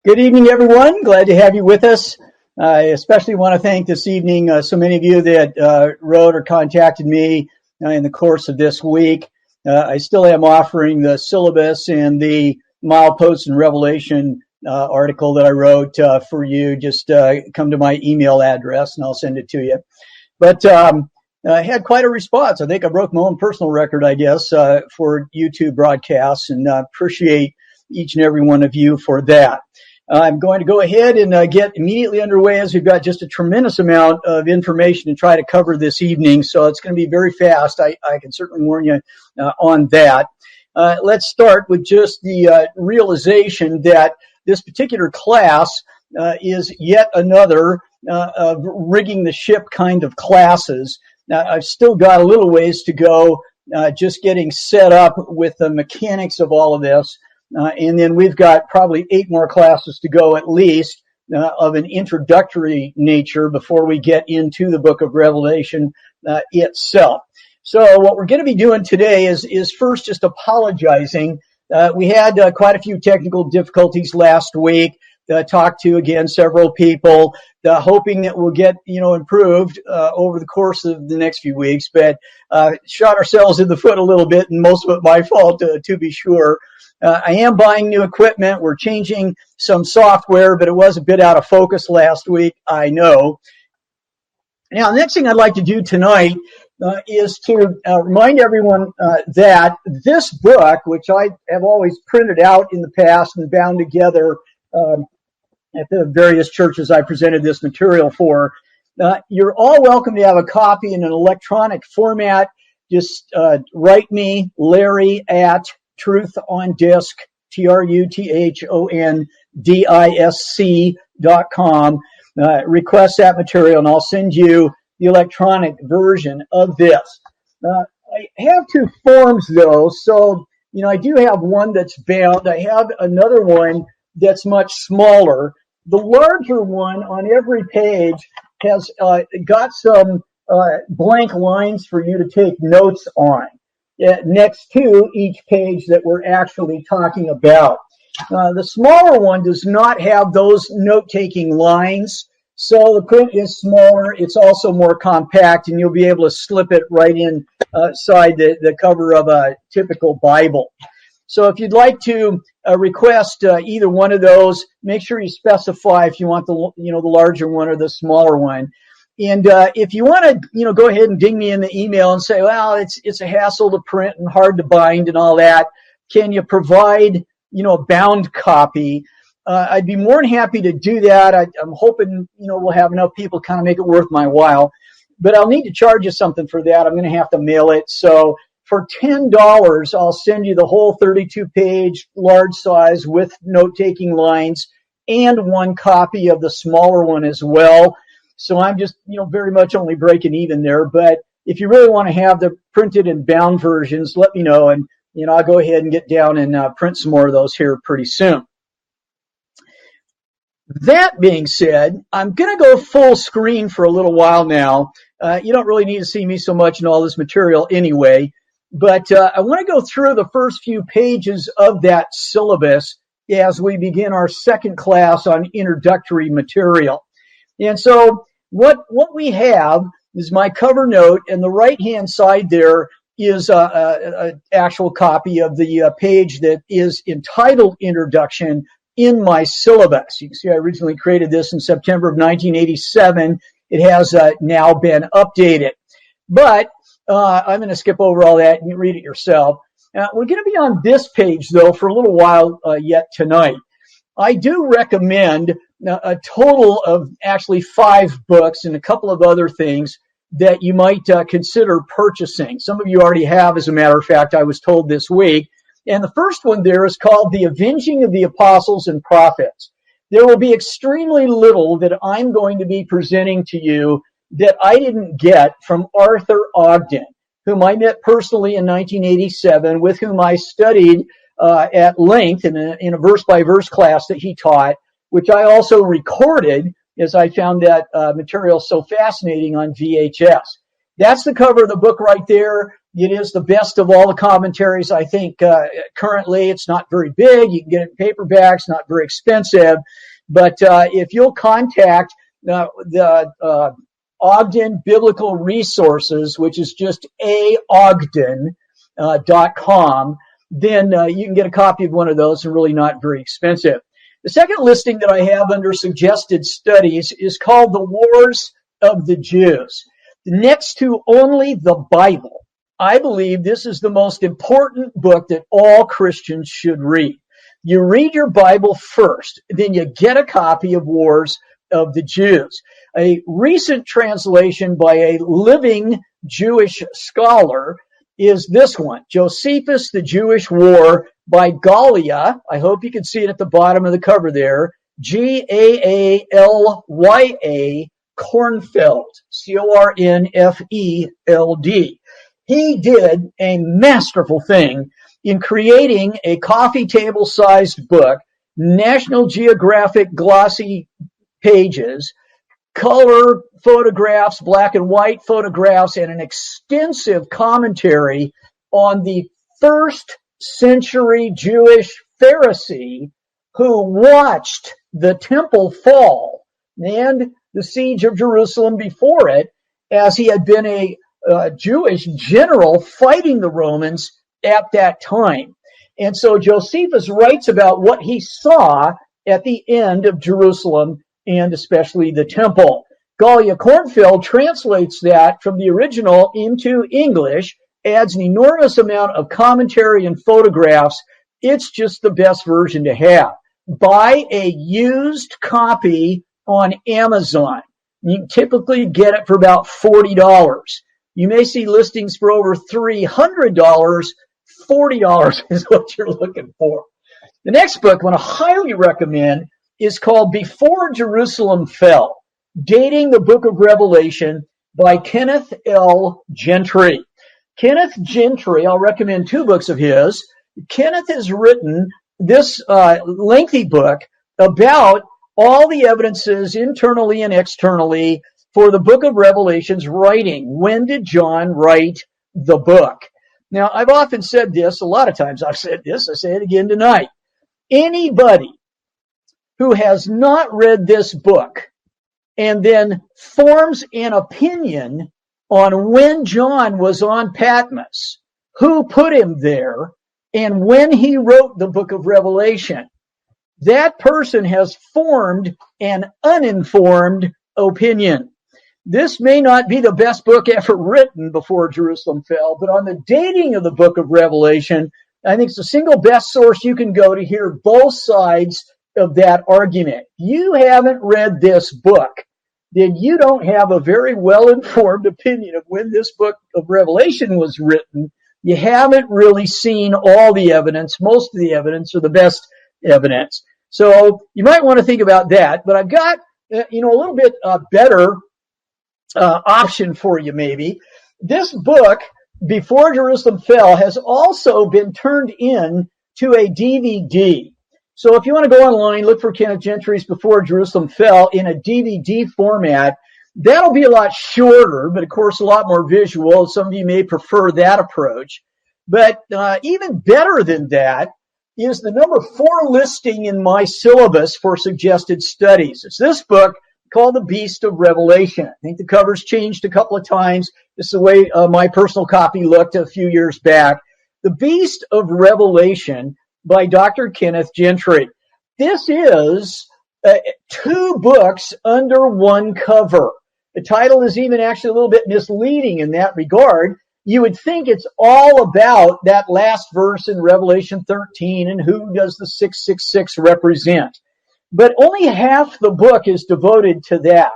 Good evening, everyone. Glad to have you with us. I especially want to thank this evening so many of you that wrote or contacted me in the course of this week. I still am offering the syllabus and the mileposts and Revelation article that I wrote for you. Just come to my email address and I'll send it to you. But I had quite a response. I think I broke my own personal record, I guess, for YouTube broadcasts, and appreciate each and every one of you for that. I'm going to go ahead and get immediately underway, as we've got just a tremendous amount of information to try to cover this evening, so it's going to be very fast. I can certainly warn you on that. Let's start with just the realization that this particular class is yet another of rigging the ship kind of classes. Now, I've still got a little ways to go just getting set up with the mechanics of all of this. And then we've got probably 8 more classes to go at least of an introductory nature before we get into the book of Revelation itself. So what we're going to be doing today is first just apologizing. We had quite a few technical difficulties last week. Talked to, again, several people, hoping that we'll get, improved over the course of the next few weeks, but shot ourselves in the foot a little bit, and most of it my fault, to be sure. I am buying new equipment. We're changing some software, but it was a bit out of focus last week, I know. Now, the next thing I'd like to do tonight is to remind everyone that this book, which I have always printed out in the past and bound together at the various churches I presented this material for, you're all welcome to have a copy in an electronic format. Just write me, Larry, at truthondisc, truthondisc.com. Request that material, and I'll send you the electronic version of this. I have 2 forms, though, so I do have one that's bound. I have another one that's much smaller. The larger one on every page has got some blank lines for you to take notes on next to each page that we're actually talking about. The smaller one does not have those note-taking lines, so the print is smaller. It's also more compact, and you'll be able to slip it right inside the cover of a typical Bible. So if you'd like to request either one of those, make sure you specify if you want the larger one or the smaller one. And if you want to go ahead and ding me in the email and say, well, it's a hassle to print and hard to bind and all that, can you provide a bound copy? I'd be more than happy to do that. I'm hoping we'll have enough people kind of make it worth my while, but I'll need to charge you something for that. I'm going to have to mail it. So for $10, I'll send you the whole 32-page large size with note-taking lines and one copy of the smaller one as well. So I'm just, very much only breaking even there. But if you really want to have the printed and bound versions, let me know, and I'll go ahead and get down and print some more of those here pretty soon. That being said, I'm going to go full screen for a little while now. You don't really need to see me so much in all this material anyway. But I want to go through the first few pages of that syllabus as we begin our second class on introductory material. And so what we have is my cover note, and the right-hand side there is an actual copy of the page that is entitled Introduction in my syllabus. You can see I originally created this in September of 1987. It has now been updated. But I'm going to skip over all that and you read it yourself. We're going to be on this page, though, for a little while yet tonight. I do recommend a total of actually 5 books and a couple of other things that you might consider purchasing. Some of you already have, as a matter of fact, I was told this week. And the first one there is called The Avenging of the Apostles and Prophets. There will be extremely little that I'm going to be presenting to you that I didn't get from Arthur Ogden, whom I met personally in 1987, with whom I studied at length in a verse-by-verse class that he taught, which I also recorded as I found that material so fascinating on VHS. That's the cover of the book right there. It is the best of all the commentaries, I think, currently. It's not very big. You can get it in paperbacks, not very expensive. But if you'll contact the Ogden Biblical Resources, which is just aogden.com, then you can get a copy of one of those, and really not very expensive. The second listing that I have under suggested studies is called The Wars of the Jews. Next to only the Bible, I believe this is the most important book that all Christians should read. You read your Bible first, then you get a copy of Wars of the Jews. A recent translation by a living Jewish scholar is this one, Josephus, the Jewish War, by Gallia. I hope you can see it at the bottom of the cover there. Gaalya Kornfeld, Cornfeld. He did a masterful thing in creating a coffee table-sized book, National Geographic glossy pages, color photographs, black and white photographs, and an extensive commentary on the first century Jewish Pharisee who watched the temple fall and the siege of Jerusalem before it, as he had been a Jewish general fighting the Romans at that time. And so Josephus writes about what he saw at the end of Jerusalem and especially the temple. Gallia Kornfeld translates that from the original into English, adds an enormous amount of commentary and photographs. It's just the best version to have. Buy a used copy on Amazon. You can typically get it for about $40. You may see listings for over $300. $40 is what you're looking for. The next book I want to highly recommend is called Before Jerusalem Fell, Dating the Book of Revelation by Kenneth L. Gentry. Kenneth Gentry, I'll recommend two books of his. Kenneth has written this lengthy book about all the evidences internally and externally for the book of Revelation's writing. When did John write the book? Now, I've often said this, a lot of times I've said this, I say it again tonight. Anybody who has not read this book and then forms an opinion on when John was on Patmos, who put him there, and when he wrote the book of Revelation, that person has formed an uninformed opinion. This may not be the best book ever written before Jerusalem fell, but on the dating of the book of Revelation, I think it's the single best source you can go to hear both sides of that argument. You haven't read this book, then you don't have a very well-informed opinion of when this book of Revelation was written. You haven't really seen all the evidence, most of the evidence, or the best evidence. So you might want to think about that. But I've got, a little bit better option for you maybe. This book, Before Jerusalem Fell, has also been turned in to a DVD. So if you want to go online, look for Kenneth Gentry's Before Jerusalem Fell in a DVD format. That'll be a lot shorter, but of course a lot more visual. Some of you may prefer that approach. But even better than that is the number 4 listing in my syllabus for suggested studies. It's this book called The Beast of Revelation. I think the cover's changed a couple of times. This is the way my personal copy looked a few years back. The Beast of Revelation by Dr. Kenneth Gentry. This is 2 books under one cover. The title is even actually a little bit misleading in that regard. You would think it's all about that last verse in Revelation 13 and who does the 666 represent. But only half the book is devoted to that.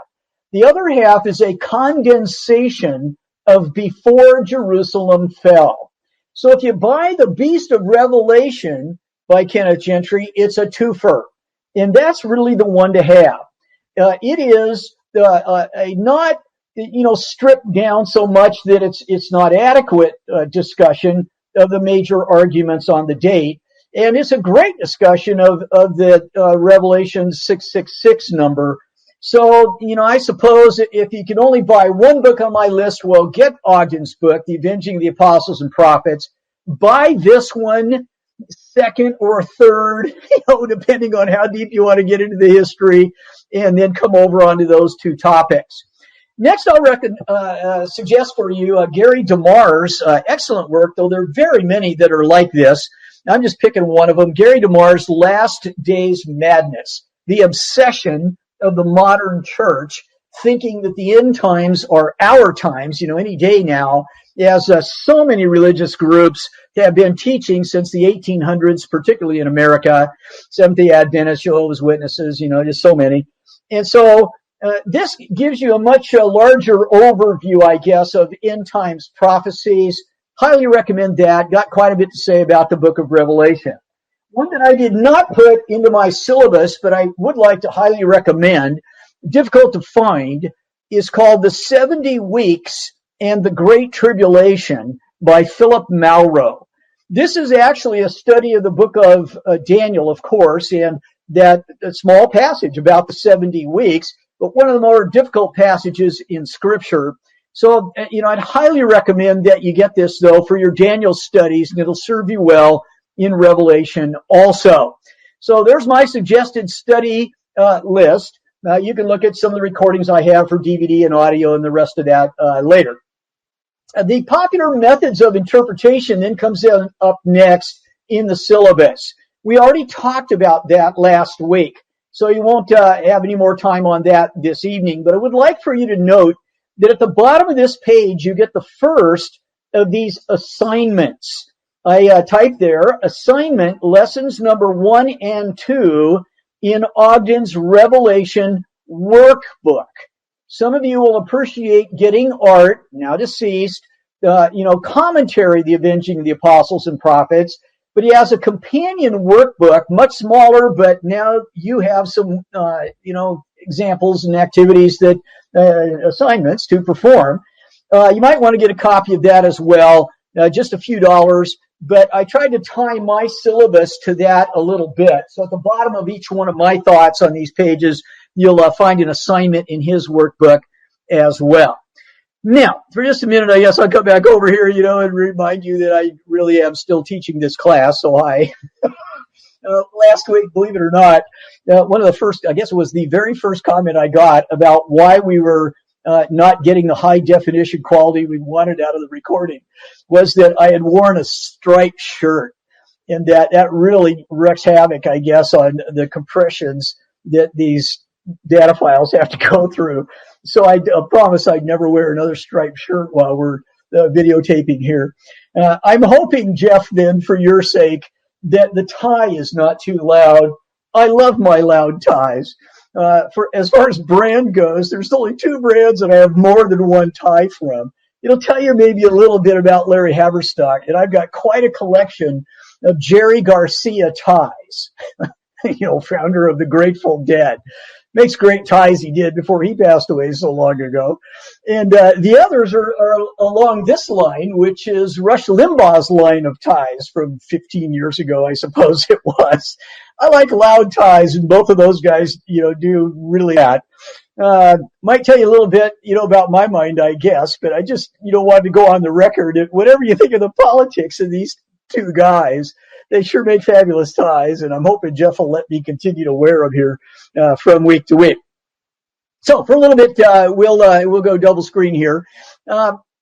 The other half is a condensation of Before Jerusalem Fell. So if you buy The Beast of Revelation by Kenneth Gentry, it's a twofer. And that's really the one to have. It is a not, stripped down so much that it's not adequate discussion of the major arguments on the date. And it's a great discussion of the Revelation 666 number. So, I suppose if you can only buy one book on my list, well, get Ogden's book, The Avenging of the Apostles and Prophets. Buy this one, second or third, depending on how deep you want to get into the history, and then come over onto those two topics. Next, I'll suggest for you Gary DeMar's excellent work, though there are very many that are like this. I'm just picking one of them. Gary DeMar's Last Days Madness, the obsession of the modern church, thinking that the end times are our times, any day now, as so many religious groups have been teaching since the 1800s, particularly in America. Seventh-day Adventists, Jehovah's Witnesses, just so many. And so this gives you a much larger overview, I guess, of end times prophecies. Highly recommend that. Got quite a bit to say about the book of Revelation. One that I did not put into my syllabus, but I would like to highly recommend, difficult to find, is called The 70 Weeks and the Great Tribulation by Philip Maurer. This is actually a study of the book of Daniel, of course, and that small passage about the 70 weeks, but one of the more difficult passages in Scripture. So, I'd highly recommend that you get this, though, for your Daniel studies, and it'll serve you well in Revelation also. So there's my suggested study list. You can look at some of the recordings I have for DVD and audio and the rest of that later. The popular methods of interpretation then comes up next in the syllabus. We already talked about that last week, so you won't have any more time on that this evening. But I would like for you to note that at the bottom of this page, you get the first of these assignments. I typed there, assignment lessons number 1 and 2 in Ogden's Revelation workbook. Some of you will appreciate getting Art, now deceased, commentary, The Avenging of the Apostles and Prophets, but he has a companion workbook, much smaller, but now you have some, examples and activities that, assignments to perform. You might want to get a copy of that as well, just a few dollars. But I tried to tie my syllabus to that a little bit. So at the bottom of each one of my thoughts on these pages, you'll find an assignment in his workbook as well. Now, for just a minute, I guess I'll come back over here, and remind you that I really am still teaching this class. So last week, believe it or not, one of the first, I guess it was the very first comment I got about why we were not getting the high definition quality we wanted out of the recording was that I had worn a striped shirt, and that really wreaks havoc, I guess, on the compressions that these data files have to go through. So I promise I'd never wear another striped shirt while we're videotaping here. I'm hoping, Jeff, then, for your sake, that the tie is not too loud. I love my loud ties. For as far as brand goes, there's only 2 brands and I have more than one tie from. It'll tell you maybe a little bit about Larry Haverstock, and I've got quite a collection of Jerry Garcia ties, founder of the Grateful Dead. Makes great ties he did before he passed away so long ago. And the others are along this line, which is Rush Limbaugh's line of ties from 15 years ago, I suppose it was. I like loud ties, and both of those guys, do really that. Might tell you a little bit, about my mind, I guess, but I just, wanted to go on the record. Whatever you think of the politics of these 2 guys, they sure make fabulous ties, and I'm hoping Jeff will let me continue to wear them here from week to week. So for a little bit, we'll go double screen here.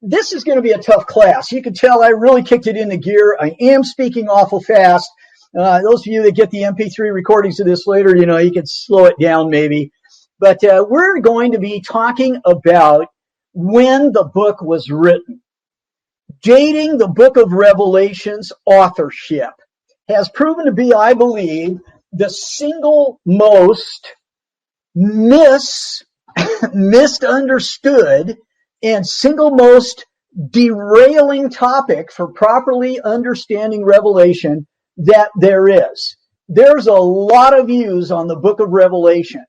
This is going to be a tough class. You can tell I really kicked it into gear. I am speaking awful fast. Those of you that get the MP3 recordings of this later, you can slow it down maybe. But we're going to be talking about when the book was written. Dating the book of Revelation's authorship has proven to be, I believe, the single most misunderstood and single most derailing topic for properly understanding Revelation that there is. There's a lot of views on the book of Revelation,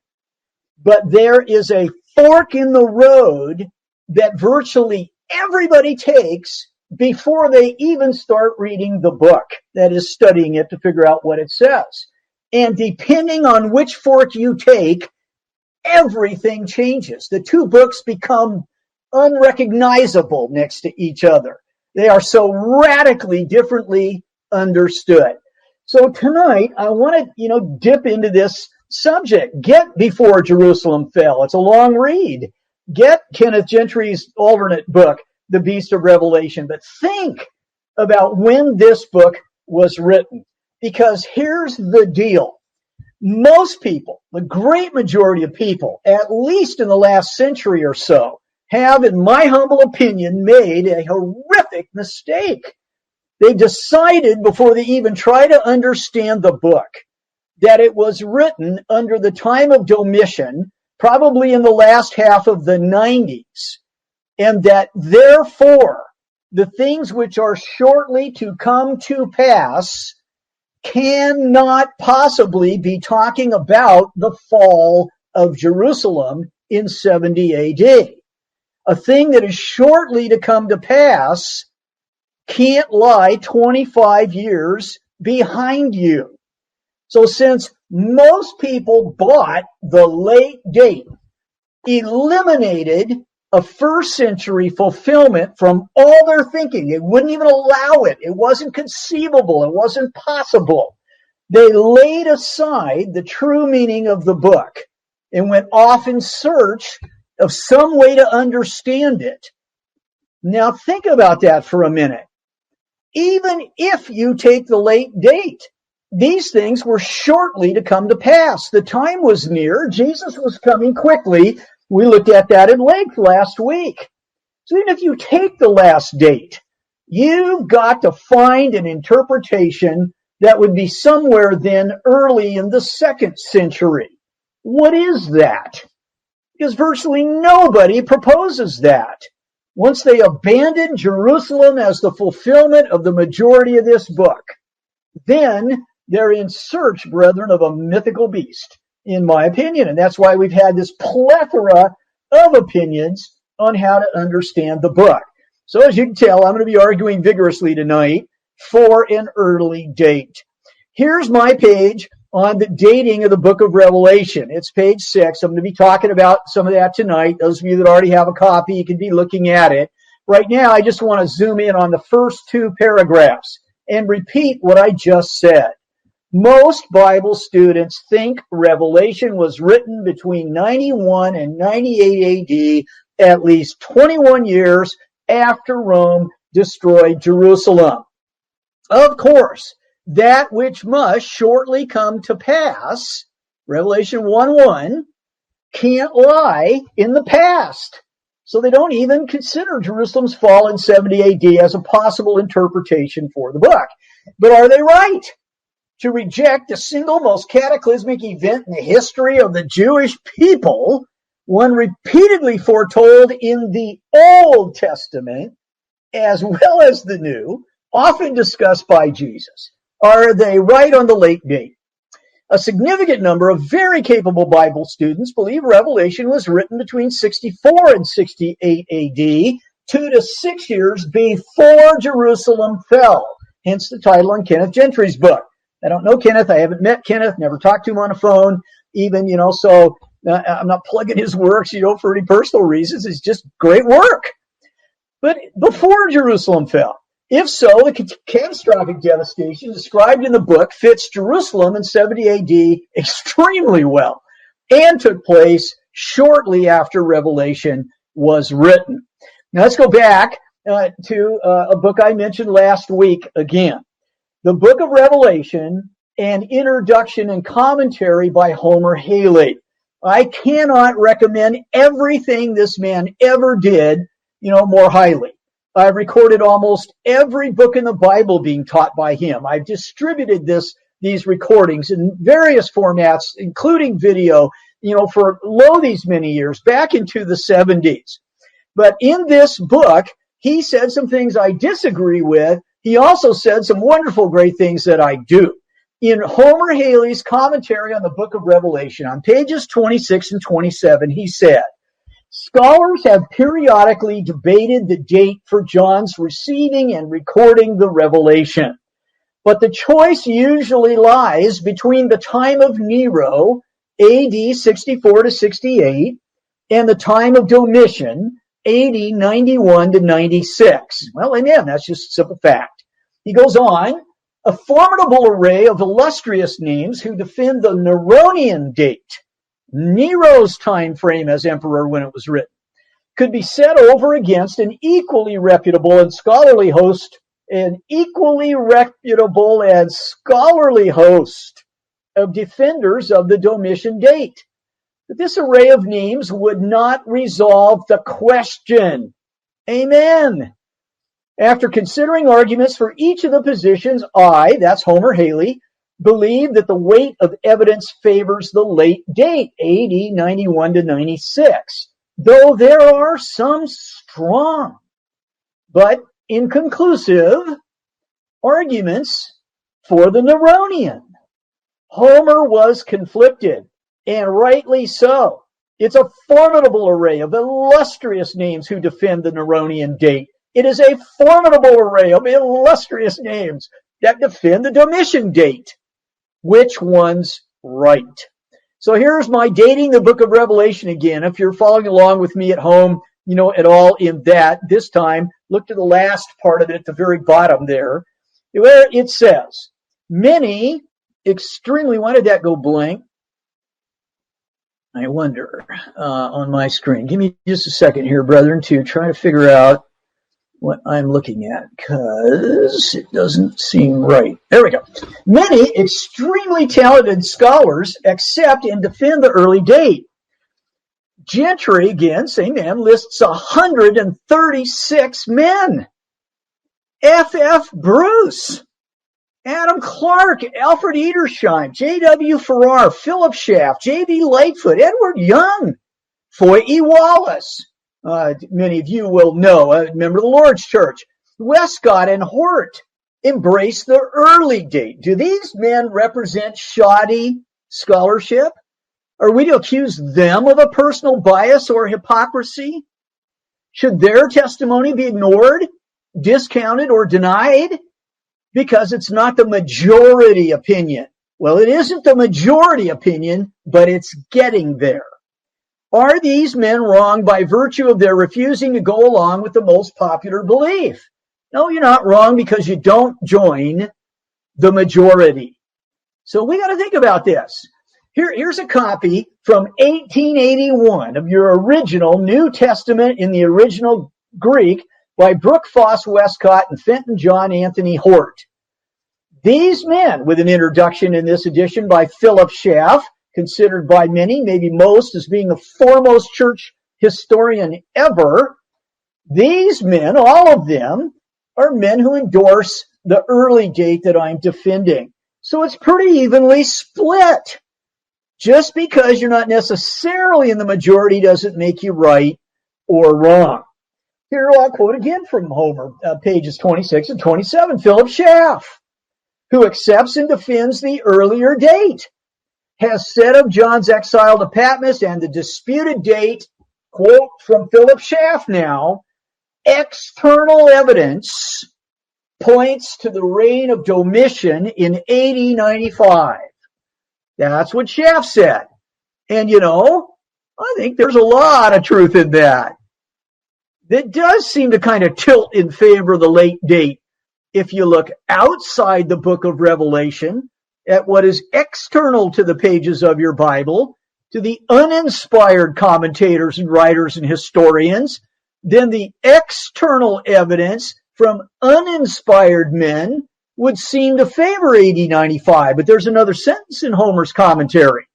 but there is a fork in the road that virtually everybody takes before they even start reading the book, that is, studying it to figure out what it says. And depending on which fork you take, everything changes. The two books become unrecognizable next to each other. They are so radically differently understood. So tonight, I want to, dip into this subject. Get Before Jerusalem Fell. It's a long read. Get Kenneth Gentry's alternate book, The Beast of Revelation. But think about when this book was written. Because here's the deal. Most people, the great majority of people, at least in the last century or so, have, in my humble opinion, made a horrific mistake. They decided before they even try to understand the book that it was written under the time of Domitian, probably in the last half of the 90s, and that therefore the things which are shortly to come to pass cannot possibly be talking about the fall of Jerusalem in 70 AD. A thing that is shortly to come to pass can't lie 25 years behind you. So since most people bought the late date, eliminated a first century fulfillment from all their thinking, they wouldn't even allow it. It wasn't conceivable. It wasn't possible. They laid aside the true meaning of the book and went off in search of some way to understand it. Now think about that for a minute. Even if you take the late date, these things were shortly to come to pass. The time was near. Jesus was coming quickly. We looked at that at length last week. So even if you take the last date, you've got to find an interpretation that would be somewhere then early in the 2nd century. What is that? Because virtually nobody proposes that. Once they abandon Jerusalem as the fulfillment of the majority of this book, then they're in search, brethren, of a mythical beast, in my opinion. And that's why we've had this plethora of opinions on how to understand the book. So as you can tell, I'm going to be arguing vigorously tonight for an early date. Here's my page on the dating of the book of Revelation. It's page 6. I'm going to be talking about some of that tonight. Those of you that already have a copy, you can be looking at it. Right now, I just want to zoom in on the first 2 paragraphs and repeat what I just said. Most Bible students think Revelation was written between 91 and 98 AD, at least 21 years after Rome destroyed Jerusalem. Of course, that which must shortly come to pass, Revelation 1:1, can't lie in the past. So they don't even consider Jerusalem's fall in 70 AD as a possible interpretation for the book. But are they right? To reject the single most cataclysmic event in the history of the Jewish people, one repeatedly foretold in the Old Testament, as well as the New, often discussed by Jesus. Are they right on the late date? A significant number of very capable Bible students believe Revelation was written between 64 and 68 AD, 2 to 6 years before Jerusalem fell. Hence the title on Kenneth Gentry's book. I don't know Kenneth. I haven't met Kenneth, never talked to him on the phone, even, so I'm not plugging his works, for any personal reasons. It's just great work. But before Jerusalem fell, if so, the catastrophic devastation described in the book fits Jerusalem in 70 AD extremely well and took place shortly after Revelation was written. Now let's go back to a book I mentioned last week again. The book of Revelation, an introduction and commentary by Homer Haley. I cannot recommend everything this man ever did, more highly. I've recorded almost every book in the Bible being taught by him. I've distributed these recordings in various formats, including video, for these many years, back into the 70s. But in this book, he said some things I disagree with. He also said some wonderful, great things that I do. In Homer Haley's commentary on the book of Revelation, on pages 26 and 27, he said, scholars have periodically debated the date for John's receiving and recording the revelation, but the choice usually lies between the time of Nero AD 64 to 68, and the time of Domitian, AD 91 to 96. Well, amen. That's just a simple fact. He goes on, a formidable array of illustrious names who defend the Neronian date, Nero's time frame as emperor when it was written, could be set over against an equally reputable and scholarly host of defenders of the Domitian date. But this array of names would not resolve the question. Amen. After considering arguments for each of the positions, I, that's Homer Haley, believe that the weight of evidence favors the late date, AD 91 to 96, though there are some strong but inconclusive arguments for the Neronian. Homer was conflicted, and rightly so. It's a formidable array of illustrious names who defend the Neronian date. It is a formidable array of illustrious names that defend the Domitian date. Which one's right? So here's my dating the book of Revelation again. If you're following along with me at home, at all in that, this time, look to the last part of it at the very bottom there, where it says, many extremely, why did that go blank? I wonder, on my screen. Give me just a second here, brethren, to try to figure out what I'm looking at, because it doesn't seem right. There we go. Many extremely talented scholars accept and defend the early date. Gentry, again, same man, lists 136 men. F.F. Bruce, Adam Clark, Alfred Edersheim, J.W. Farrar, Philip Schaff, J.B. Lightfoot, Edward Young, Foy E. Wallace. Many of you will know, a member of the Lord's Church. Westcott and Hort embrace the early date. Do these men represent shoddy scholarship? Are we to accuse them of a personal bias or hypocrisy? Should their testimony be ignored, discounted, or denied because it's not the majority opinion? Well, it isn't the majority opinion, but it's getting there. Are these men wrong by virtue of their refusing to go along with the most popular belief? No, you're not wrong because you don't join the majority. So we got to think about this. Here's a copy from 1881 of your original New Testament in the original Greek by Brooke Foss Westcott and Fenton John Anthony Hort. These men, with an introduction in this edition by Philip Schaff, considered by many, maybe most, as being the foremost church historian ever, these men, all of them, are men who endorse the early date that I'm defending. So it's pretty evenly split. Just because you're not necessarily in the majority doesn't make you right or wrong. Here I'll quote again from Homer, pages 26 and 27. Philip Schaff, who accepts and defends the earlier date, has said of John's exile to Patmos and the disputed date, quote from Philip Schaff now, external evidence points to the reign of Domitian in AD 95. That's what Schaff said. And I think there's a lot of truth in that. That does seem to kind of tilt in favor of the late date if you look outside the book of Revelation at what is external to the pages of your Bible, to the uninspired commentators and writers and historians, then the external evidence from uninspired men would seem to favor AD 95. But there's another sentence in Homer's commentary.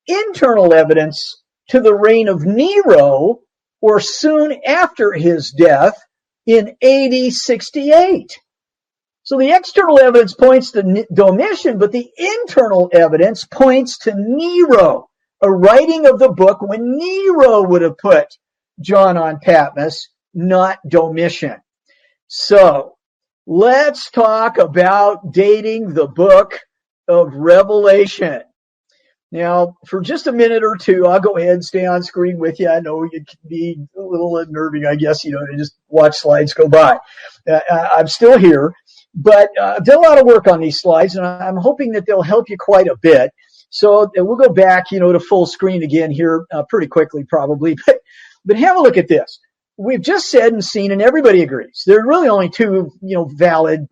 Internal evidence to the reign of Nero, or soon after his death, in AD 68. So the external evidence points to Domitian, but the internal evidence points to Nero, a writing of the book when Nero would have put John on Patmos, not Domitian. So let's talk about dating the book of Revelation. Now, for just a minute or two, I'll go ahead and stay on screen with you. I know it can be a little unnerving, I guess, to just watch slides go by. I'm still here, but I've done a lot of work on these slides, and I'm hoping that they'll help you quite a bit. So we'll go back, to full screen again here pretty quickly probably. But have a look at this. We've just said and seen, and everybody agrees, there are really only two, valid,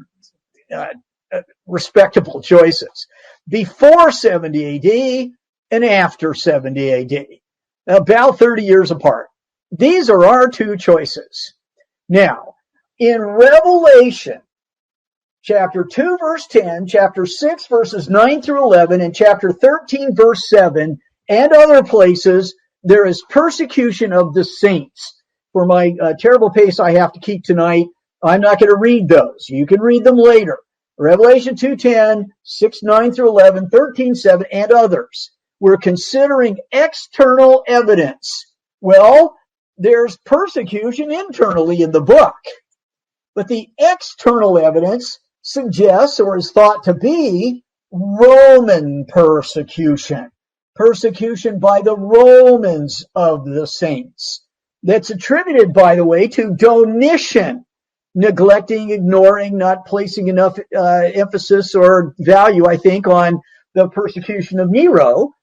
respectable choices. Before 70 AD and after 70 AD. About 30 years apart. These are our two choices. Now, in Revelation, chapter 2, verse 10, chapter 6, verses 9 through 11, and chapter 13, verse 7, and other places, there is persecution of the saints. For my terrible pace I have to keep tonight, I'm not going to read those. You can read them later. Revelation 2:10, 6:9 through 11, 13:7, and others. We're considering external evidence. Well, there's persecution internally in the book. But the external evidence suggests or is thought to be Roman persecution. Persecution by the Romans of the saints. That's attributed, by the way, to Domitian. Neglecting, ignoring, not placing enough emphasis or value, I think, on the persecution of Nero.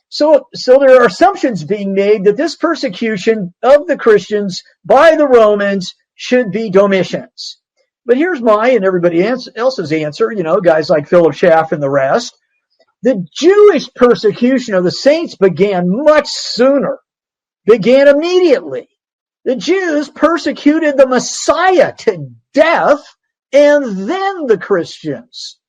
So there are assumptions being made that this persecution of the Christians by the Romans should be Domitian's. But here's my and everybody else's answer, guys like Philip Schaff and the rest. The Jewish persecution of the saints began much sooner, began immediately. The Jews persecuted the Messiah to death and then the Christians.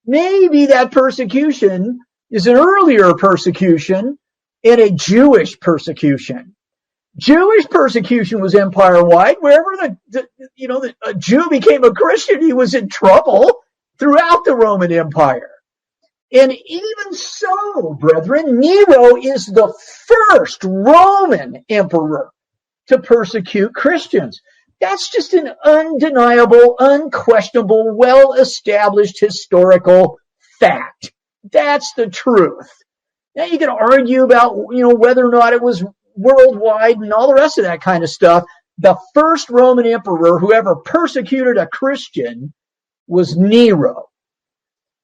Maybe that persecution is an earlier persecution and a Jewish persecution. Jewish persecution was empire-wide. Wherever a Jew became a Christian, he was in trouble throughout the Roman Empire. And even so, brethren, Nero is the first Roman emperor to persecute Christians. That's just an undeniable, unquestionable, well-established historical fact. That's the truth. Now you can argue about, whether or not it was worldwide and all the rest of that kind of stuff. The first Roman emperor who ever persecuted a Christian was Nero.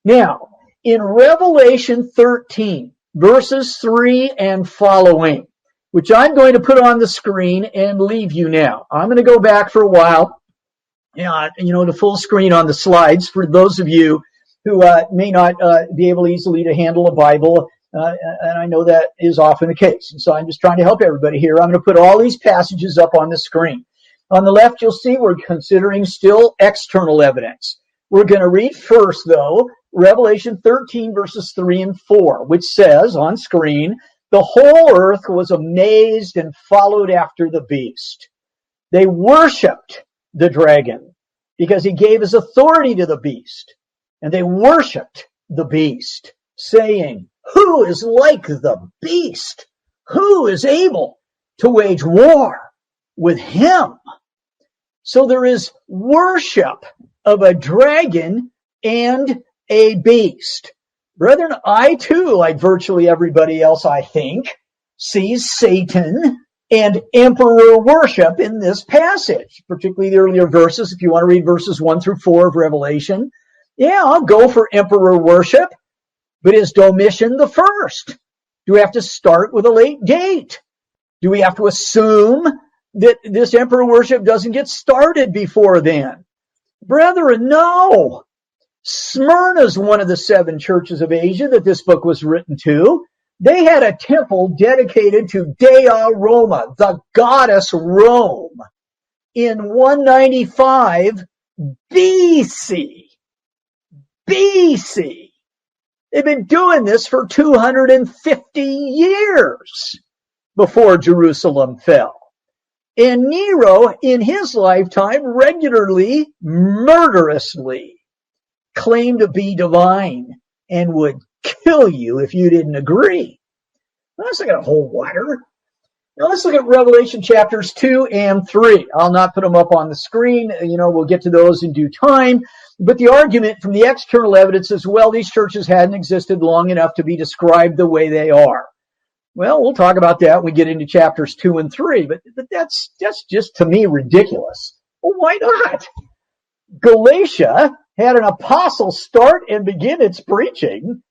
Now, in Revelation 13, verses 3 and following, which I'm going to put on the screen and leave you now. I'm going to go back for a while, to full screen on the slides for those of you who may not be able easily to handle a Bible, and I know that is often the case. And so I'm just trying to help everybody here. I'm going to put all these passages up on the screen. On the left, you'll see we're considering still external evidence. We're going to read first, though, Revelation 13, verses 3 and 4, which says on screen, the whole earth was amazed and followed after the beast. They worshipped the dragon because he gave his authority to the beast. And they worshipped the beast, saying, who is like the beast? Who is able to wage war with him? So there is worship of a dragon and a beast. Brethren, I too, like virtually everybody else, I think, sees Satan and emperor worship in this passage, particularly the earlier verses. If you want to read verses 1 through 4 of Revelation, yeah, I'll go for emperor worship. But is Domitian the first? Do we have to start with a late date? Do we have to assume that this emperor worship doesn't get started before then? Brethren, no. Smyrna is one of the 7 churches of Asia that this book was written to. They had a temple dedicated to Dea Roma, the goddess Rome, in 195 BC. BC. They've been doing this for 250 years before Jerusalem fell. And Nero, in his lifetime, regularly, murderously claimed to be divine and would kill you if you didn't agree. Well, that's not going to hold water. Now let's look at Revelation chapters 2 and 3. I'll not put them up on the screen. We'll get to those in due time. But the argument from the external evidence is, well, these churches hadn't existed long enough to be described the way they are. Well, we'll talk about that when we get into chapters 2 and 3. But that's just, to me, ridiculous. Well, why not? Galatia had an apostle start and begin its preaching.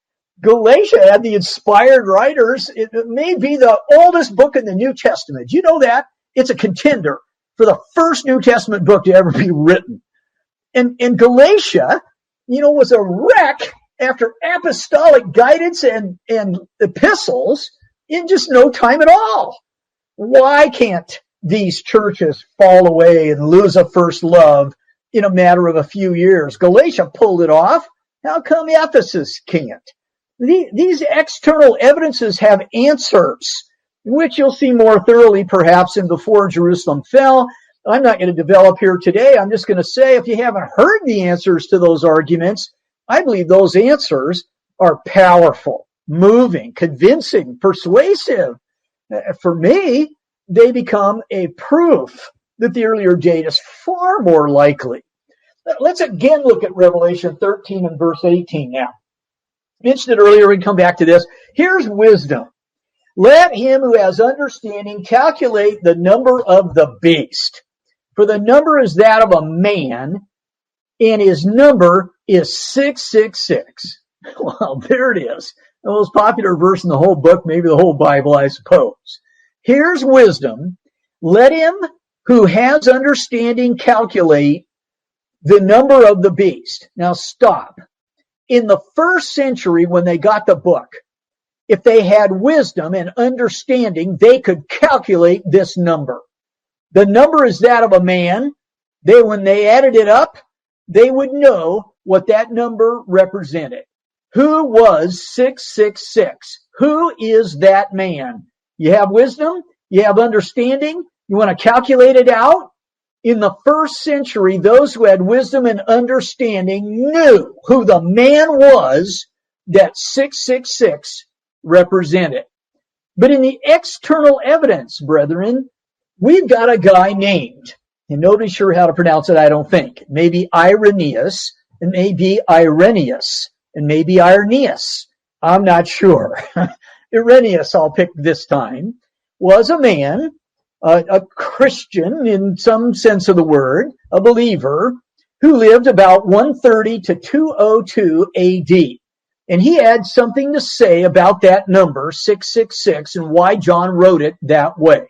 Galatia had the inspired writers. It may be the oldest book in the New Testament. You know that? It's a contender for the first New Testament book to ever be written. And Galatia, was a wreck after apostolic guidance and epistles in just no time at all. Why can't these churches fall away and lose a first love in a matter of a few years? Galatia pulled it off. How come Ephesus can't? These external evidences have answers, which you'll see more thoroughly perhaps in Before Jerusalem Fell. I'm not going to develop here today. I'm just going to say, if you haven't heard the answers to those arguments, I believe those answers are powerful, moving, convincing, persuasive. For me, they become a proof that the earlier date is far more likely. Let's again look at Revelation 13 and verse 18 now. I mentioned it earlier, we can come back to this. Here's wisdom. Let him who has understanding calculate the number of the beast. For the number is that of a man, and his number is 666. Well, there it is. The most popular verse in the whole book, maybe the whole Bible, I suppose. Here's wisdom. Let him who has understanding calculate the number of the beast. Now stop. In the first century, when they got the book, if they had wisdom and understanding, they could calculate this number. The number is that of a man. When they added it up, they would know what that number represented. Who was 666? Who is that man? You have wisdom, you have understanding, you want to calculate it out? In the first century, those who had wisdom and understanding knew who the man was that 666 represented. But in the external evidence, brethren, we've got a guy named, and nobody's sure how to pronounce it, I don't think. Maybe Irenaeus, and maybe Irenaeus, and maybe Irenaeus. I'm not sure. Irenaeus, I'll pick this time, was a man, a Christian in some sense of the word, a believer, who lived about 130 to 202 AD. And he had something to say about that number, 666, and why John wrote it that way.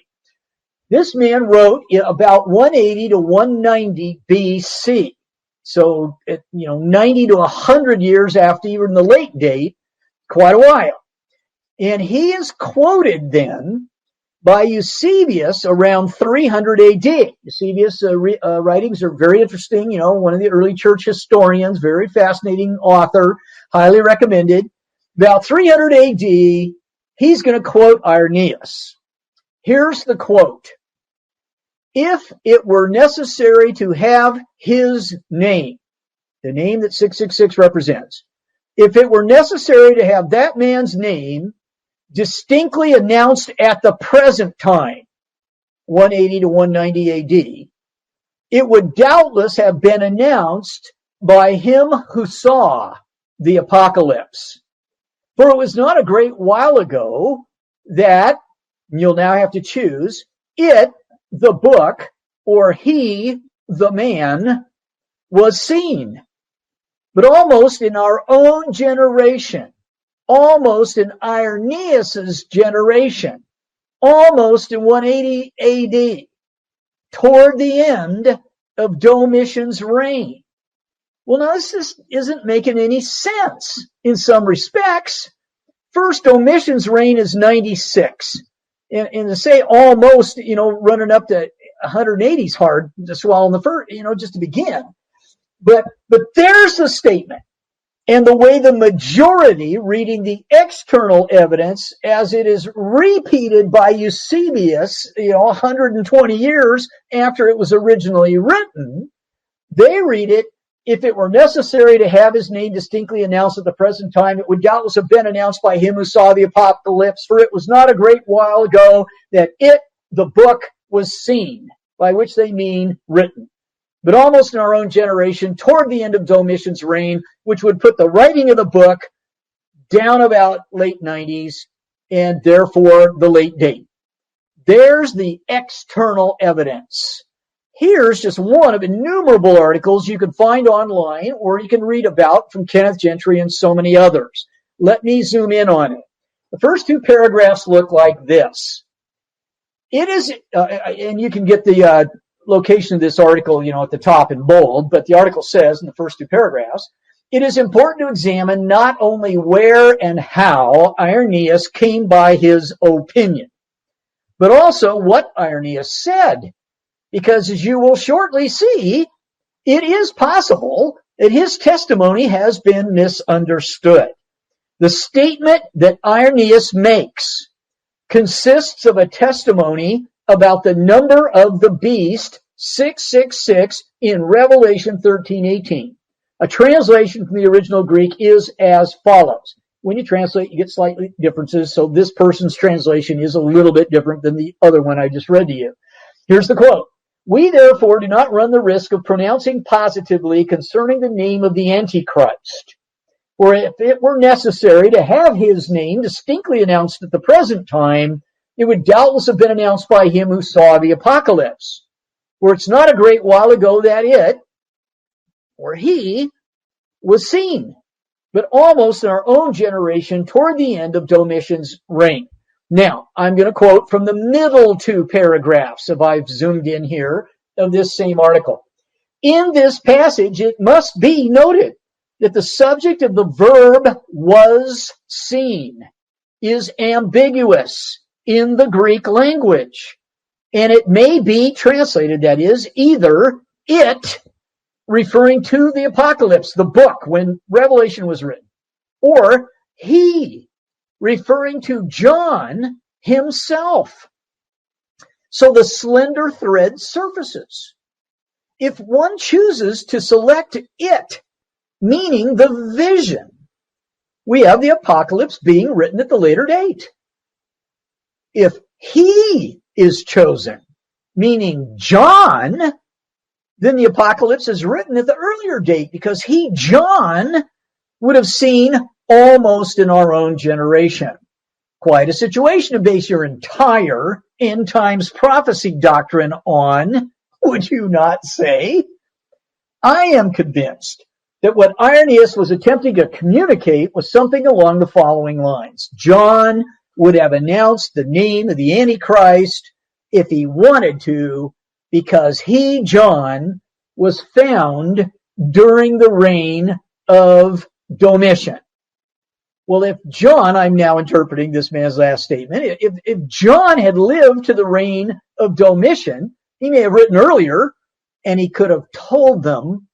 This man wrote about 180 to 190 BC. So, 90 to 100 years after even the late date, quite a while. And he is quoted then by Eusebius around 300 AD. Eusebius' writings are very interesting. One of the early church historians, very fascinating author, highly recommended. About 300 AD, he's going to quote Irenaeus. Here's the quote. If it were necessary to have his name, the name that 666 represents, if it were necessary to have that man's name distinctly announced at the present time, 180 to 190 AD, it would doubtless have been announced by him who saw the apocalypse. For it was not a great while ago that, you'll now have to choose, it, the book, or he, the man, was seen. But almost in our own generation, almost in Irenaeus' generation, almost in 180 AD, toward the end of Domitian's reign. Well, now this just isn't making any sense in some respects. First, Domitian's reign is 96. And to say almost, running up to 180 is hard to swallow in the first, just to begin. But there's the statement. And the way the majority, reading the external evidence as it is repeated by Eusebius, 120 years after it was originally written, they read it, if it were necessary to have his name distinctly announced at the present time, it would doubtless have been announced by him who saw the apocalypse, for it was not a great while ago that it, the book, was seen, by which they mean written. But almost in our own generation, toward the end of Domitian's reign, which would put the writing of the book down about late 90s, and therefore the late date. There's the external evidence. Here's just one of innumerable articles you can find online or you can read about from Kenneth Gentry and so many others. Let me zoom in on it. The first two paragraphs look like this. It is, and you can get the location of this article, at the top in bold, but the article says in the first two paragraphs, it is important to examine not only where and how Irenaeus came by his opinion, but also what Irenaeus said, because as you will shortly see, it is possible that his testimony has been misunderstood. The statement that Irenaeus makes consists of a testimony about the number of the beast, 666, in Revelation 13:18. A translation from the original Greek is as follows. When you translate, you get slightly differences, so this person's translation is a little bit different than the other one I just read to you. Here's the quote. We therefore do not run the risk of pronouncing positively concerning the name of the Antichrist. For if it were necessary to have his name distinctly announced at the present time, it would doubtless have been announced by him who saw the apocalypse. For it's not a great while ago that it, or he, was seen, but almost in our own generation toward the end of Domitian's reign. Now, I'm going to quote from the middle two paragraphs, if I've zoomed in here, of this same article. In this passage, it must be noted that the subject of the verb was seen is ambiguous in the Greek language. And it may be translated, that is, either it, referring to the apocalypse, the book when Revelation was written, or he, referring to John himself. So the slender thread surfaces. If one chooses to select it, meaning the vision, we have the apocalypse being written at the later date. If he is chosen, meaning John, then the apocalypse is written at the earlier date because he, John, would have seen almost in our own generation. Quite a situation to base your entire end times prophecy doctrine on, would you not say? I am convinced that what Irenaeus was attempting to communicate was something along the following lines. John would have announced the name of the Antichrist if he wanted to, because he, John, was found during the reign of Domitian. Well, if John, I'm now interpreting this man's last statement, if John had lived to the reign of Domitian, he may have written earlier, and he could have told them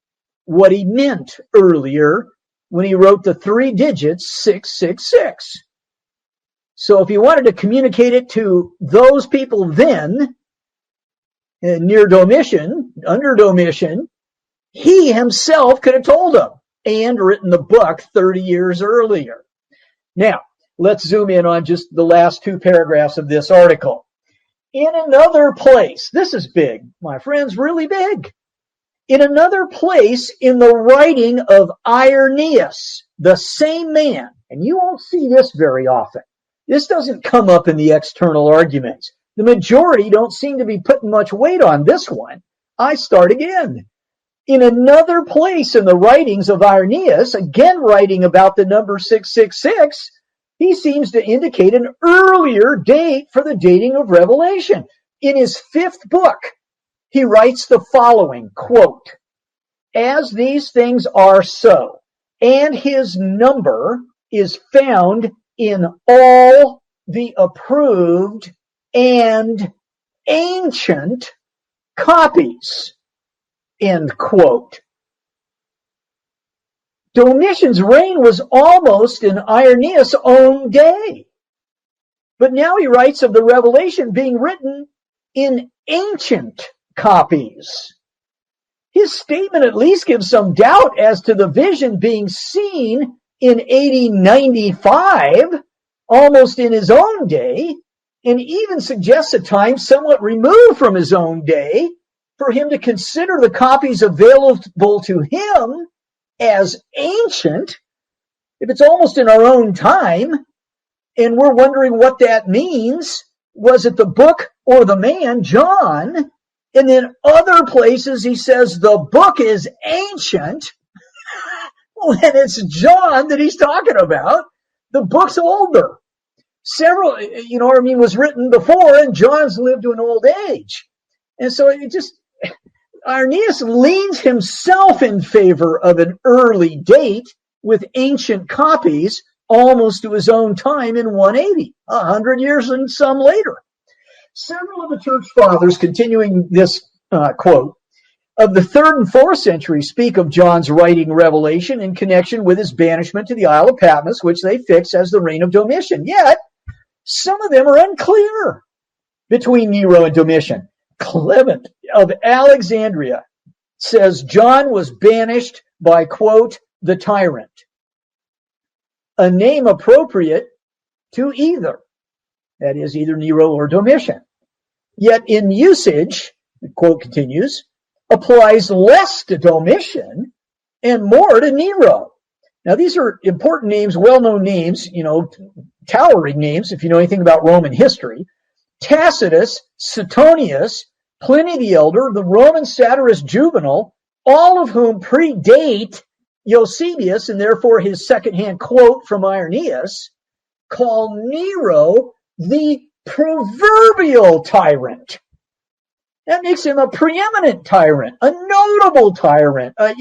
what he meant earlier when he wrote the three digits 666. So if he wanted to communicate it to those people then, near Domitian, under Domitian, he himself could have told them and written the book 30 years earlier. Now, let's zoom in on just the last two paragraphs of this article. In another place, this is big, my friends, really big. In another place in the writing of Irenaeus, the same man, and you won't see this very often. This doesn't come up in the external arguments. The majority don't seem to be putting much weight on this one. I start again. In another place in the writings of Irenaeus, again writing about the number 666, he seems to indicate an earlier date for the dating of Revelation. In his fifth book, he writes the following, quote, as these things are so, and his number is found in all the approved and ancient copies, end quote. Domitian's reign was almost in Irenaeus' own day. But now he writes of the Revelation being written in ancient copies. His statement at least gives some doubt as to the vision being seen in AD 95, almost in his own day, and even suggests a time somewhat removed from his own day for him to consider the copies available to him as ancient, if it's almost in our own time, and we're wondering what that means. Was it the book or the man, John? And then other places he says the book is ancient when it's John that he's talking about. The book's older. Several, was written before, and John's lived to an old age. And so Irenaeus leans himself in favor of an early date with ancient copies almost to his own time in 180, 100 years and some later. Several of the church fathers, continuing this quote, of the 3rd and 4th century speak of John's writing Revelation in connection with his banishment to the Isle of Patmos, which they fix as the reign of Domitian. Yet, some of them are unclear between Nero and Domitian. Clement of Alexandria says John was banished by, quote, the tyrant, a name appropriate to either, that is, either Nero or Domitian. Yet in usage, the quote continues, applies less to Domitian and more to Nero. Now, these are important names, well-known names, towering names, if you know anything about Roman history. Tacitus, Suetonius, Pliny the Elder, the Roman satirist Juvenal, all of whom predate Eusebius, and therefore his secondhand quote from Irenaeus, call Nero the proverbial tyrant. That makes him a preeminent tyrant, a notable tyrant, a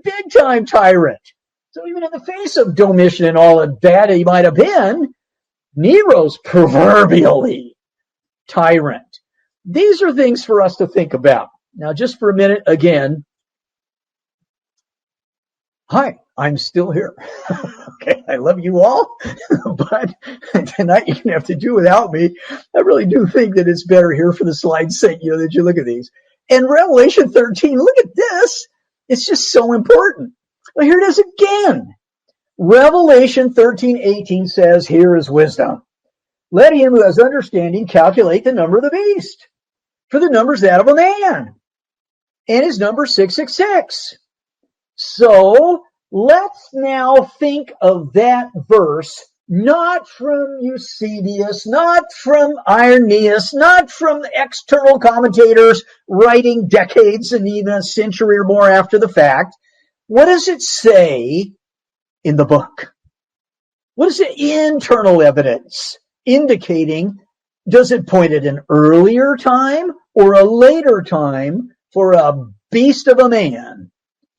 big-time tyrant. So even in the face of Domitian and all the bad he might have been, Nero's proverbially tyrant. These are things for us to think about. Now, just for a minute, again, hi, I'm still here. Okay, I love you all, but tonight you're going to have to do without me. I really do think that it's better here for the slide's sake, that you look at these. And Revelation 13, look at this. It's just so important. Well, here it is again. Revelation 13:18 says, here is wisdom. Let him who has understanding calculate the number of the beast, for the number is that of a man, and his number 666. So let's now think of that verse, not from Eusebius, not from Irenaeus, not from external commentators writing decades and even a century or more after the fact. What does it say in the book? What is the internal evidence indicating? Does it point at an earlier time or a later time for a beast of a man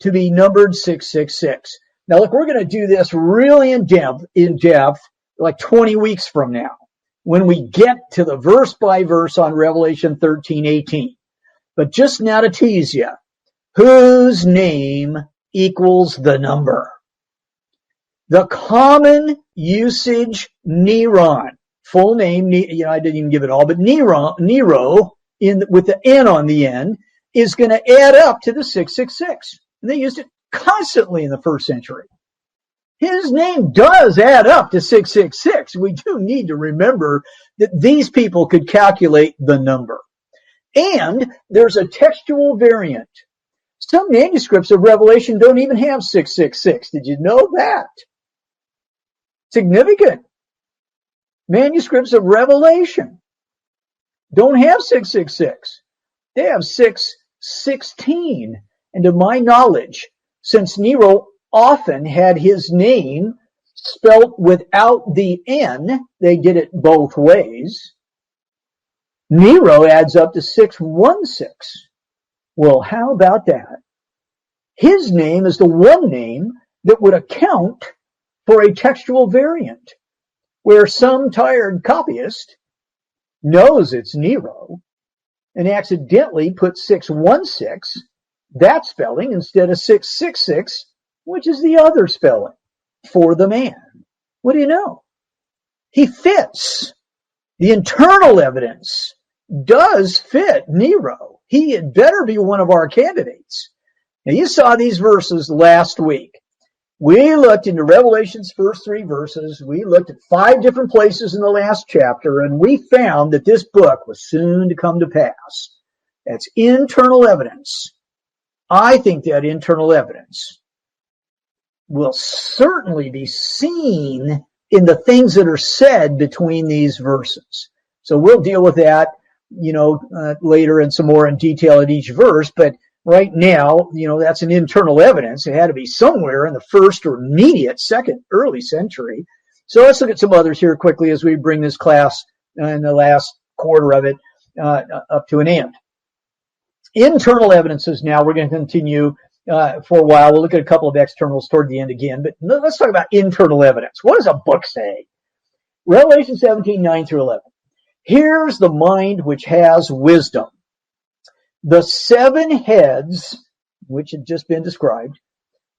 to be numbered 666? Now, look, we're going to do this really in depth, like 20 weeks from now, when we get to the verse by verse on Revelation 13:18. But just now to tease you, whose name equals the number? The common usage Neron, full name, I didn't even give it all, but Nero with the N on the end is going to add up to the 666. And they used it constantly in the 1st century. His name does add up to 666. We do need to remember that these people could calculate the number. And there's a textual variant. Some manuscripts of Revelation don't even have 666. Did you know that? Significant. Manuscripts of Revelation don't have 666. They have 616. And to my knowledge, since Nero often had his name spelt without the N, they did it both ways, Nero adds up to 616. Well, how about that? His name is the one name that would account for a textual variant, where some tired copyist knows it's Nero and accidentally puts 616, that spelling, instead of 666, which is the other spelling for the man. What do you know? He fits. The internal evidence does fit Nero. He had better be one of our candidates. Now, you saw these verses last week. We looked into Revelation's first 3 verses. We looked at 5 different places in the last chapter, and we found that this book was soon to come to pass. That's internal evidence. I think that internal evidence will certainly be seen in the things that are said between these verses. So we'll deal with that, later and some more in detail at each verse. But right now, that's an internal evidence. It had to be somewhere in the 1st or immediate 2nd early century. So let's look at some others here quickly as we bring this class in the last quarter of it up to an end. Internal evidences now. We're going to continue for a while. We'll look at a couple of externals toward the end again, but let's talk about internal evidence. What does a book say? Revelation 17, 9 through 11. Here's the mind which has wisdom. The 7 heads, which had just been described,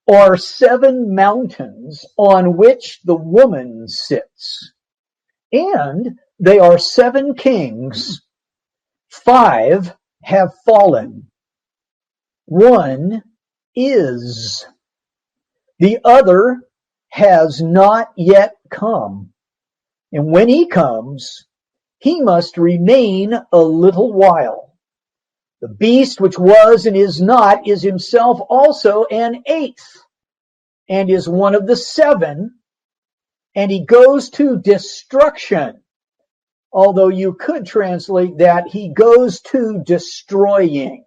are 7 mountains on which the woman sits. And they are 7 kings. 5 have fallen. 1 is. The other has not yet come. And when he comes, he must remain a little while. The beast which was and is not is himself also an 8th, and is one of the 7, and he goes to destruction. Although you could translate that, he goes to destroying.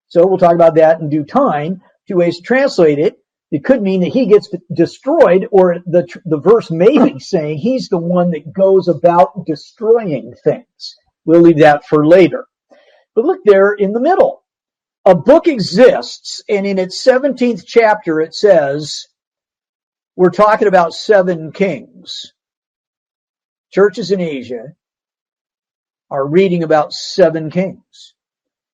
So we'll talk about that in due time. 2 ways to translate it. It could mean that he gets destroyed, or the verse may be saying he's the one that goes about destroying things. We'll leave that for later. But look there in the middle. A book exists, and in its 17th chapter it says, we're talking about 7 kings. Churches in Asia are reading about 7 kings.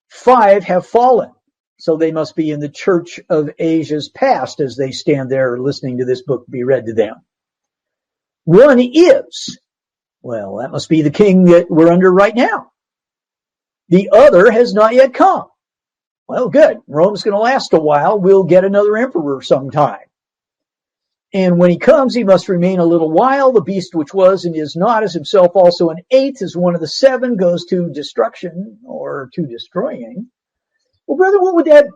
5 have fallen. So they must be in the church of Asia's past as they stand there listening to this book be read to them. 1 is. Well, that must be the king that we're under right now. The other has not yet come. Well, good. Rome's going to last a while. We'll get another emperor sometime. And when he comes, he must remain a little while. The beast which was and is not is himself also an 8th, is one of the 7, goes to destruction or to destroying. Well, brother,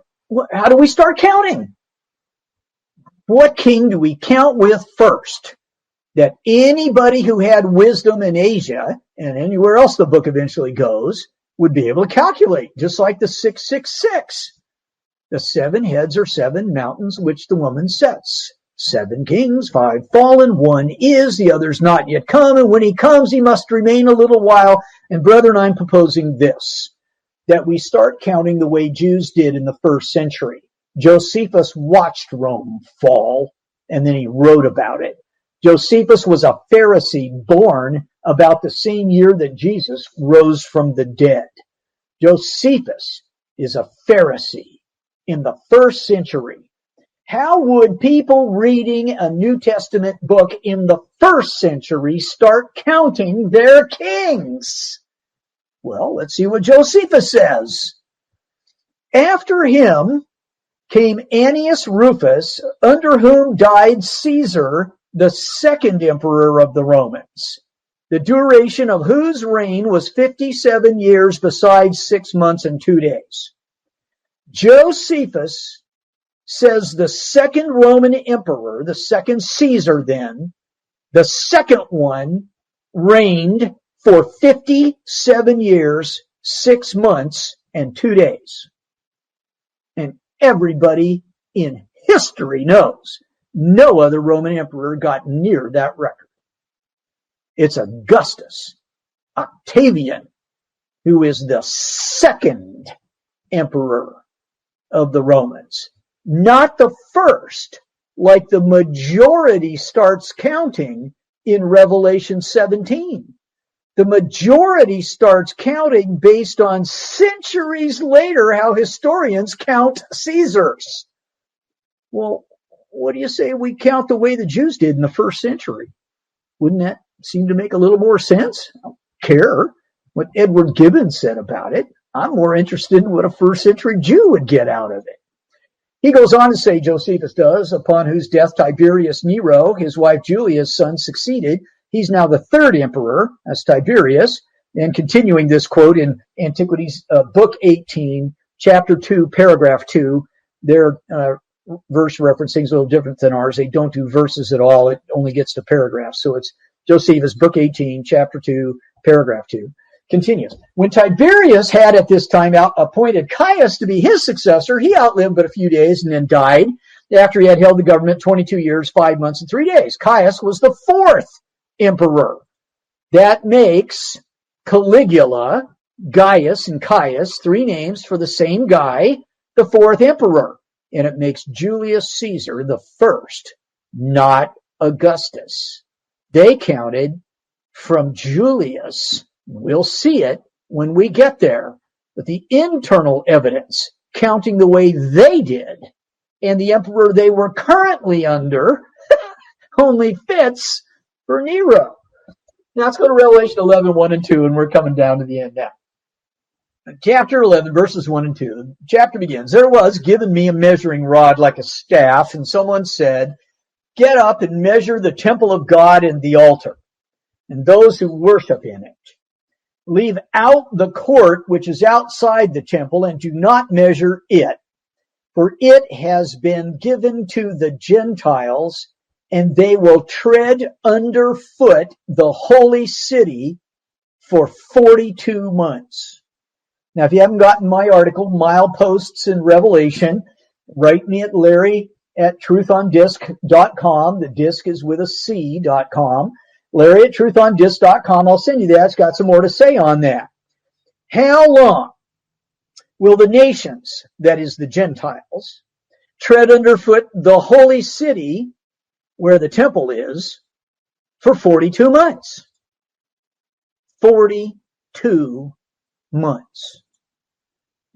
how do we start counting? What king do we count with first? That anybody who had wisdom in Asia, and anywhere else the book eventually goes, would be able to calculate, just like the 666. The 7 heads are 7 mountains which the woman sets. 7 kings, 5 fallen, 1 is, the other's not yet come, and when he comes, he must remain a little while. And brethren, I'm proposing this, that we start counting the way Jews did in the 1st century. Josephus watched Rome fall, and then he wrote about it. Josephus was a Pharisee born about the same year that Jesus rose from the dead. Josephus is a Pharisee in the 1st century. How would people reading a New Testament book in the 1st century start counting their kings? Well, let's see what Josephus says. After him came Annius Rufus, under whom died Caesar, the 2nd emperor of the Romans, the duration of whose reign was 57 years besides 6 months and 2 days. Josephus says the 2nd Roman emperor, the 2nd Caesar then, the 2nd one reigned for 57 years, 6 months, and 2 days. And everybody in history knows no other Roman emperor got near that record. It's Augustus Octavian, who is the 2nd emperor of the Romans. Not the 1st, like the majority starts counting in Revelation 17. The majority starts counting based on centuries later how historians count Caesars. Well, what do you say we count the way the Jews did in the 1st century? Wouldn't that seem to make a little more sense? I don't care what Edward Gibbons said about it. I'm more interested in what a 1st century Jew would get out of it. He goes on to say, Josephus does, upon whose death Tiberius Nero, his wife Julia's son, succeeded. He's now the 3rd emperor, as Tiberius. And continuing this quote in Antiquities, Book 18, Chapter 2, Paragraph 2, their verse referencing is a little different than ours. They don't do verses at all. It only gets to paragraphs. So it's Josephus, Book 18, Chapter 2, Paragraph 2. Continues. When Tiberius had at this time appointed Caius to be his successor, he outlived but a few days and then died. after he had held the government 22 years, 5 months, and 3 days. Caius was the fourth emperor. That makes Caligula, Gaius, and Caius, three names for the same guy, the fourth emperor. And it makes Julius Caesar the first, not Augustus. They counted from Julius. We'll see it when we get there. But the internal evidence, counting the way they did, and the emperor they were currently under, only fits for Nero. Now let's go to Revelation 11, 1 and 2, and we're coming down to the end now. Chapter 11, verses 1 and 2. The chapter begins. There was given me a measuring rod like a staff, and someone said, get up and measure the temple of God and the altar, and those who worship in it. Leave out the court which is outside the temple, and do not measure it, for it has been given to the Gentiles, and they will tread underfoot the holy city for 42 months. Now, if you haven't gotten my article, Mileposts in Revelation, write me at Larry@truthondisc.com. The disc is with a C.com. Larry@truthondisc.com. I'll send you that. It's got some more to say on that. How long will the nations, that is the Gentiles, tread underfoot the holy city where the temple is for 42 months? 42 months.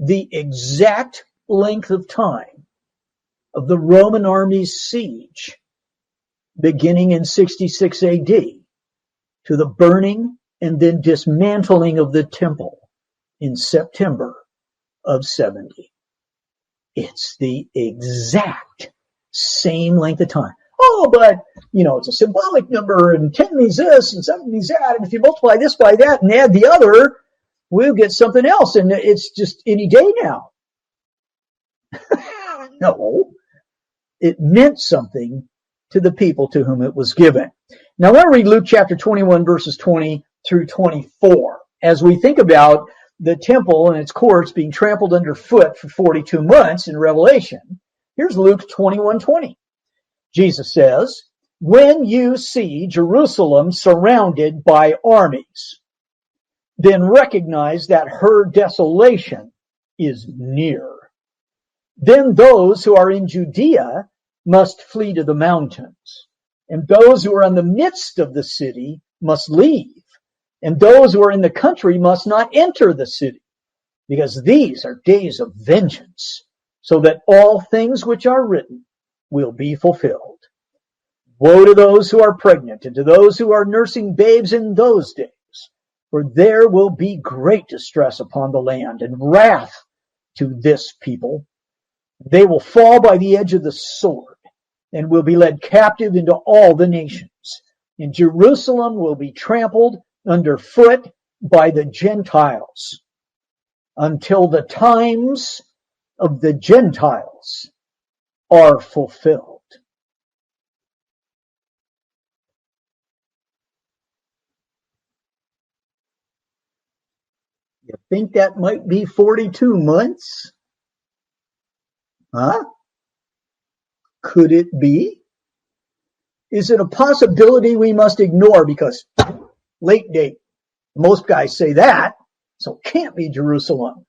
The exact length of time of the Roman army's siege, beginning in 66 AD, to the burning and then dismantling of the temple in September of 70. It's the exact same length of time. Oh, but, it's a symbolic number, and 10 means this, and 7 means that, and if you multiply this by that and add the other, we'll get something else, and it's just any day now. No, it meant something to the people to whom it was given. Now, I want to read Luke chapter 21, verses 20 through 24. As we think about the temple and its courts being trampled underfoot for 42 months in Revelation, here's Luke 21:20. Jesus says, when you see Jerusalem surrounded by armies, then recognize that her desolation is near. Then those who are in Judea must flee to the mountains, and those who are in the midst of the city must leave, and those who are in the country must not enter the city, because these are days of vengeance, so that all things which are written will be fulfilled. Woe to those who are pregnant and to those who are nursing babes in those days, for there will be great distress upon the land and wrath to this people. They will fall by the edge of the sword and will be led captive into all the nations. And Jerusalem will be trampled underfoot by the Gentiles until the times of the Gentiles are fulfilled. You think that might be 42 months? Huh? Could it be? Is it a possibility we must ignore because late date? Most guys say that, so it can't be Jerusalem.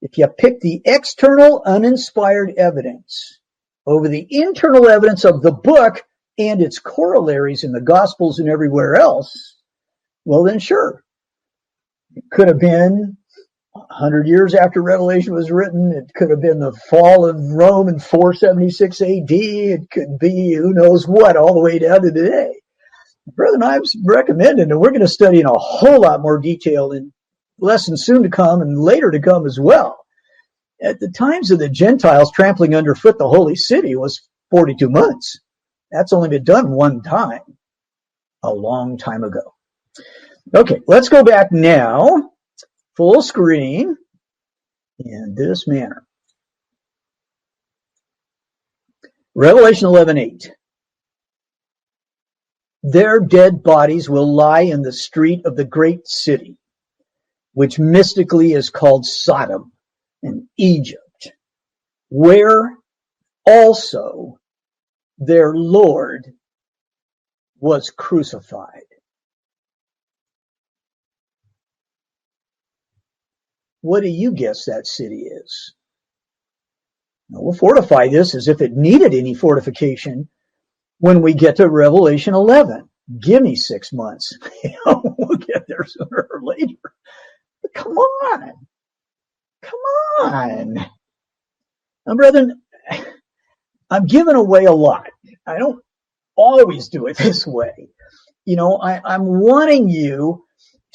If you pick the external uninspired evidence over the internal evidence of the book and its corollaries in the Gospels and everywhere else, well then sure. It could have been 100 years after Revelation was written. It could have been the fall of Rome in 476 AD. It could be who knows what all the way down to today. Brother and I'm recommending, and we're going to study in a whole lot more detail in lessons soon to come and later to come as well. At the times of the Gentiles trampling underfoot the holy city was 42 months. That's only been done one time, a long time ago. Okay, let's go back now, full screen, in this manner. Revelation 11:8. Their dead bodies will lie in the street of the great city, which mystically is called Sodom and Egypt, where also their Lord was crucified. What do you guess that city is? Now, we'll fortify this as if it needed any fortification when we get to Revelation 11. Give me 6 months. We'll get there sooner or later. But come on. Now, brethren, I'm giving away a lot. I don't always do it this way. I'm wanting you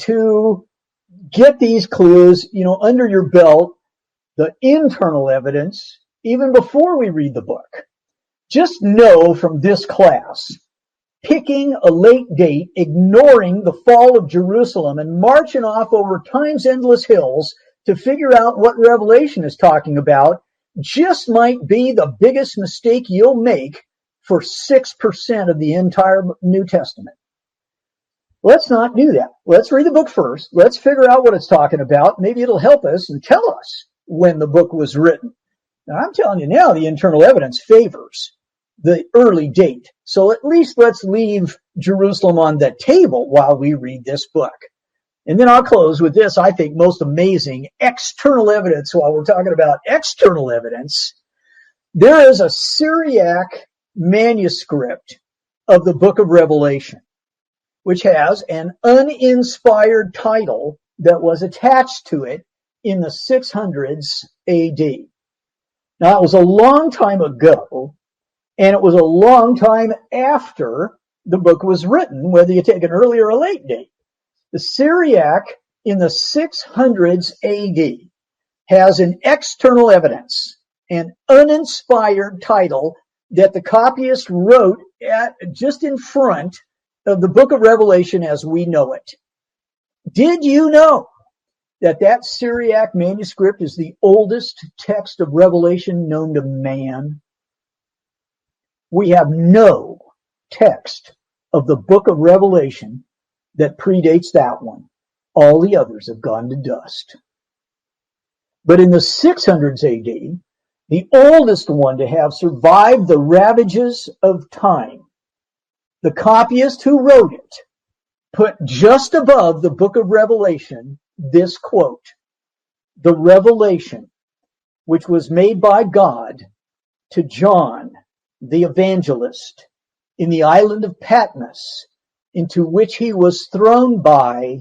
to get these clues, under your belt, the internal evidence, even before we read the book. Just know from this class, picking a late date, ignoring the fall of Jerusalem, and marching off over time's endless hills to figure out what Revelation is talking about just might be the biggest mistake you'll make for 6% of the entire New Testament. Let's not do that. Let's read the book first. Let's figure out what it's talking about. Maybe it'll help us and tell us when the book was written. Now, I'm telling you now, the internal evidence favors the early date. So at least let's leave Jerusalem on the table while we read this book. And then I'll close with this, I think, most amazing external evidence. While we're talking about external evidence, there is a Syriac manuscript of the book of Revelation, which has an uninspired title that was attached to it in the 600s AD. Now, it was a long time ago, and it was a long time after the book was written, whether you take an early or a late date. The Syriac in the 600s AD has an external evidence, an uninspired title that the copyist wrote just in front of the book of Revelation as we know it. Did you know that Syriac manuscript is the oldest text of Revelation known to man? We have no text of the book of Revelation that predates that one. All the others have gone to dust. But in the 600s AD, the oldest one to have survived the ravages of time, the copyist who wrote it put just above the book of Revelation this quote: "The revelation which was made by God to John the evangelist in the island of Patmos, into which he was thrown by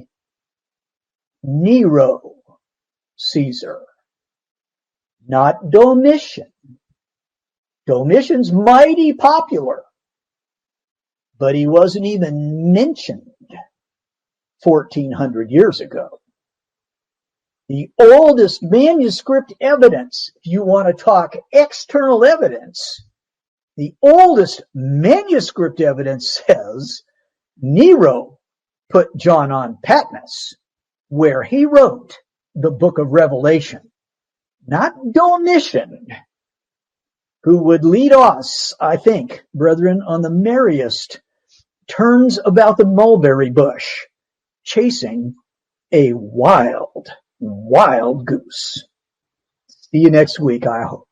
Nero Caesar." Not Domitian. Domitian's mighty popular, but he wasn't even mentioned 1400 years ago. The oldest manuscript evidence, if you want to talk external evidence, the oldest manuscript evidence says Nero put John on Patmos, where he wrote the book of Revelation. Not Domitian, who would lead us, I think, brethren, on the merriest turns about the mulberry bush, chasing a wild, wild goose. See you next week, I hope.